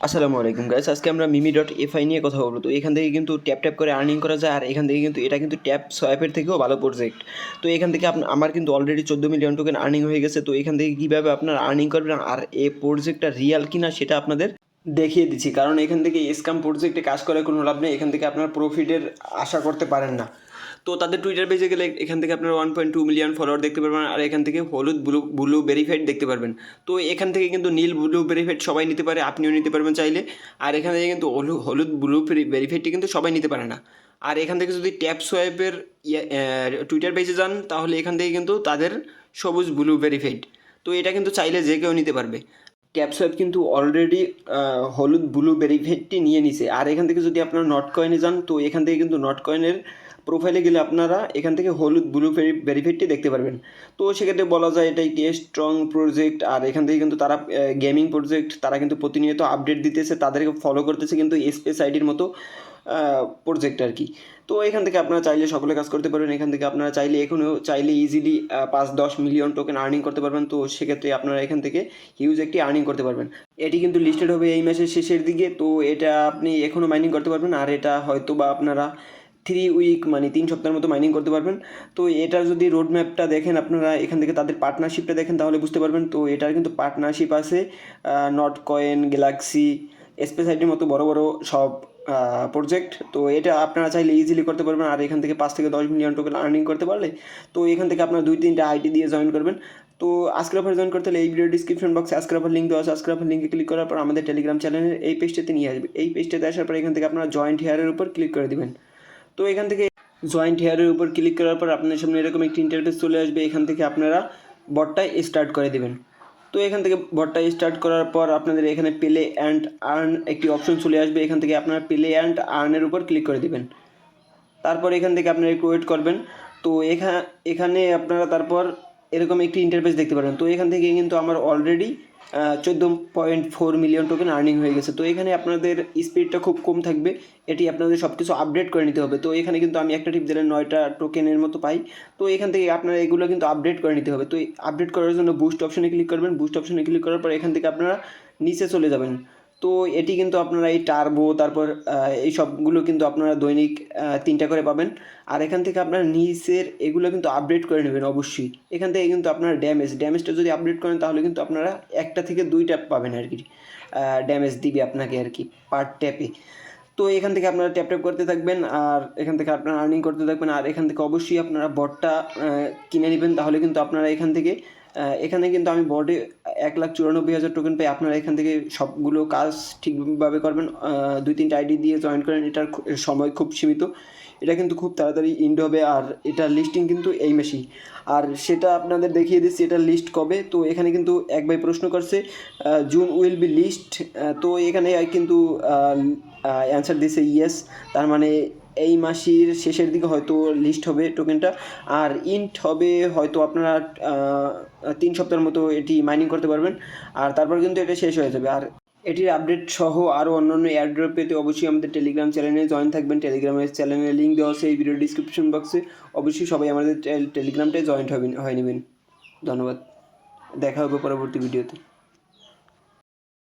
আসসালামু আলাইকুম গাইস, আজকে আমরা মিমি.এফআই নিয়ে কথা বলবো। তো এখান থেকে কিন্তু ট্যাপ করে আর্নিং করা যায়, আর এখান থেকে কিন্তু এটা কিন্তু ট্যাপ সোয়াইপের থেকেও ভালো প্রজেক্ট। তো এখান থেকে আমার কিন্তু অলরেডি 14 মিলিয়ন টোকেন আর্নিং হয়ে গেছে। তো এখান থেকে কীভাবে আপনারা আর্নিং করবেন আর এই প্রজেক্টটা রিয়াল কিনা সেটা আপনাদের দেখিয়ে দিচ্ছি। কারণ এখান থেকে স্ক্যাম প্রজেক্টে কাজ করে কোনো লাভ নেই, এখান থেকে আপনার প্রফিটের আশা করতে পারেন না। তো তাদের টুইটার পেজে গেলে এখান থেকে আপনারা 1.2 মিলিয়ন ফলোয়ার দেখতে পারবেন, আর এখান থেকে হলুদ ব্লু ভেরিফাইড দেখতে পারবেন। তো এখান থেকে কিন্তু নীল ব্লু ভেরিফাইড সবাই নিতে পারে, আপনিও নিতে পারবেন চাইলে। আর এখান থেকে কিন্তু হলুদ ব্লু ভেরিফাইডটি কিন্তু সবাই নিতে পারে না। আর এখান থেকে যদি ট্যাপ সোয়াইপের টুইটার পেজে যান, তাহলে এখান থেকে কিন্তু তাদের সবুজ ব্লু ভেরিফাইড। তো এটা কিন্তু চাইলে যে কেউ নিতে পারবে। ট্যাপ সোয়াইপ কিন্তু অলরেডি হলুদ ব্লু ভেরিফাইডটি নিয়ে নিছে। আর এখান থেকে যদি আপনারা নট কয়েনে যান, তো এখান থেকে কিন্তু নট কয়েনের প্রোফাইলে গেলে আপনারা এখান থেকে হলুদ ব্লু ভেরিফাইডটি দেখতে পারবেন। তো সেক্ষেত্রে বলা যায় এটা একটি স্ট্রং প্রজেক্ট। আর এখান থেকে কিন্তু তারা গেমিং প্রজেক্ট, তারা কিন্তু প্রতিনিয়ত আপডেট দিতেছে, তাদেরকে ফলো করতেছে কিন্তু স্পেস আইডির মতো প্রজেক্ট আর কি। তো এখান থেকে আপনারা চাইলে সকলে কাজ করতে পারবেন। এখান থেকে আপনারা চাইলে এখনও চাইলে ইজিলি 5-10 মিলিয়ন টোকেন আর্নিং করতে পারবেন। তো সেক্ষেত্রে আপনারা এখান থেকে হিউজ একটি আর্নিং করতে পারবেন। এটি কিন্তু লিস্টেড হবে এই মাসের শেষের দিকে। তো এটা আপনি এখনও মাইনিং করতে পারবেন, আর এটা হয়তো বা আপনারা 3 উইক মানে 3 সপ্তাহের মতো মাইনিং করতে পারবেন। তো এটার যদি রোড ম্যাপটা দেখেন, আপনারা এখান থেকে তাদের পার্টনারশিপটা দেখেন তাহলে বুঝতে পারবেন। তো এটার কিন্তু পার্টনারশিপ আছে নট কয়েন, গ্যালাক্সি, স্পেস আইডির মতো বড় বড় সব প্রজেক্ট। তো এটা আপনারা চাইলে ইজিলি করতে পারবেন। আর এখান থেকে 5-10 মিলিয়ন টোকেন আর্নিং করতে পারলে, তো এখান থেকে আপনারা 2-3টা আইডি দিয়ে জয়েন করবেন। তো আজকের অফার জয়েন করতে হলে এই ভিডিও ডিসক্রিপশন বক্সে আজকের অফার লিঙ্ক দেওয়া আছে। আজকের অফার লিঙ্কে ক্লিক করার পর আমাদের টেলিগ্রাম চ্যানেলের এই পেজটাতে নিয়ে আসবে। এই পেজটাতে আসার পর এখান থেকে আপনারা জয়েন্ট হেয়ারের উপর ক্লিক করে দেবেন। তো এখান থেকে জয়েন্ট হেয়ারের উপর ক্লিক করার পর আপনাদের সামনে এরকম একটি ইন্টারফেস চলে আসবে। এখান থেকে আপনারা বটটাই স্টার্ট করে দেবেন। তো এখান থেকে বটটা স্টার্ট করার পর আপনাদের এখানে প্লে অ্যান্ড আর্ন একটি অপশন চলে আসবে। এখান থেকে আপনারা প্লে অ্যান্ড আর্নের উপর ক্লিক করে দেবেন। তারপর এখান থেকে আপনারা একটু ওয়েট করবেন। তো এখানে আপনারা তারপর এরকম একটি ইন্টারফেস দেখতে পারেন। তো এখান থেকে কিন্তু আমার অলরেডি 14.4 মিলিয়ন টোকেন আর্নিং হয়ে গেছে। তো এখানে আপনাদের স্পিডটা খুব কম থাকবে, এটি আপনাদের সব কিছু আপডেট করে নিতে হবে। তো এখানে কিন্তু আমি একটা টিপ দিলে 9টা টোকেনের মতো পাই। তো এখান থেকে আপনারা এগুলো কিন্তু আপডেট করে নিতে হবে। তো আপডেট করার জন্য বুস্ট অপশনে ক্লিক করবেন। বুস্ট অপশনে ক্লিক করার পর এখান থেকে আপনারা নিচে চলে যাবেন। তো এটি কিন্তু আপনারা এই টার্বো তারপর এই সবগুলো কিন্তু আপনারা দৈনিক 3টা করে পাবেন। আর এখান থেকে আপনারা নিচের এগুলো কিন্তু আপডেট করে নেবেন অবশ্যই। এখান থেকে কিন্তু আপনারা ড্যামেজটা যদি আপডেট করেন তাহলে কিন্তু আপনারা 1টা থেকে 2টা পাবেন আর কি, ড্যামেজ দিবে আপনাকে আর কি পার ট্যাপে। তো এখান থেকে আপনারা ট্যাপ করতে থাকবেন, আর এখান থেকে আপনারা আর্নিং করতে থাকবেন। আর এখান থেকে অবশ্যই আপনারা বটটা কিনে নেবেন, তাহলে কিন্তু আপনারা এখান থেকে এখানে কিন্তু আমি বটে 1,94,000 টোকেন পাই। আপনারা এখান থেকে সবগুলো কাজ ঠিকভাবে করবেন। 2-3টা আইডি দিয়ে জয়েন করেন। এটার সময় খুব সীমিত, এটা কিন্তু খুব তাড়াতাড়ি এন্ড হবে। আর এটার লিস্টিং কিন্তু এই মাসেই, আর সেটা আপনাদের দেখিয়ে দিচ্ছি এটার লিস্ট কবে। তো এখানে কিন্তু এক ভাই প্রশ্ন করছে জুন উইল বি লিস্ট। তো এখানে কিন্তু অ্যান্সার দিছে ইয়েস। তার মানে এই মাসের শেষের দিকে হয়তো লিস্ট হবে টোকেনটা, আর ইন্ট হবে হয়তো আপনারা 3 সপ্তাহের মতো এটি মাইনিং করতে পারবেন। আর তারপর কিন্তু এটা শেষ হয়ে যাবে। আর এটির আপডেট সহ আরও অন্যান্য এয়ারড্রপ পেতে অবশ্যই আমাদের টেলিগ্রাম চ্যানেলে জয়েন থাকবেন। টেলিগ্রামের চ্যানেলের লিঙ্ক দেওয়া আছে এই ভিডিও ডিসক্রিপশন বক্সে। অবশ্যই সবাই আমাদের টেলিগ্রামটায় জয়েন্ট হয়ে নেবেন। ধন্যবাদ, দেখা হবে পরবর্তী ভিডিওতে।